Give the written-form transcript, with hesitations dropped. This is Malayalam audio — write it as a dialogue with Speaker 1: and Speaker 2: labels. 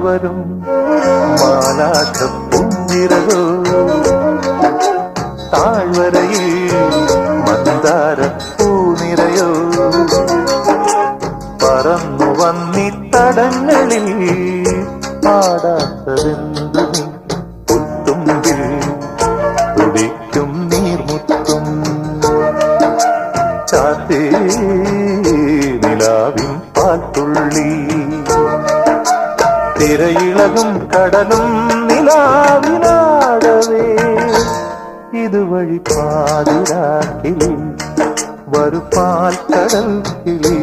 Speaker 1: വരും മാലാഖപ്പുഞ്ചിറകോ താഴ്വരയിൽ മന്ദാരപ്പൂനിരയോ പറന്നു വന്നിത്തടങ്ങളിൽ പാടാത്തതെന്തു നീ പുത്തുമ്പിൽ തുടിക്കും നീർമുത്തും ചാത്തേ നിലാവിൻ പാൽത്തുള്ളി തിരയിളകും കടലും നിലാവിനാടവേ ഇതുവഴി പാതിരാക്കിളി വരുപാൽ കടൽ കിളി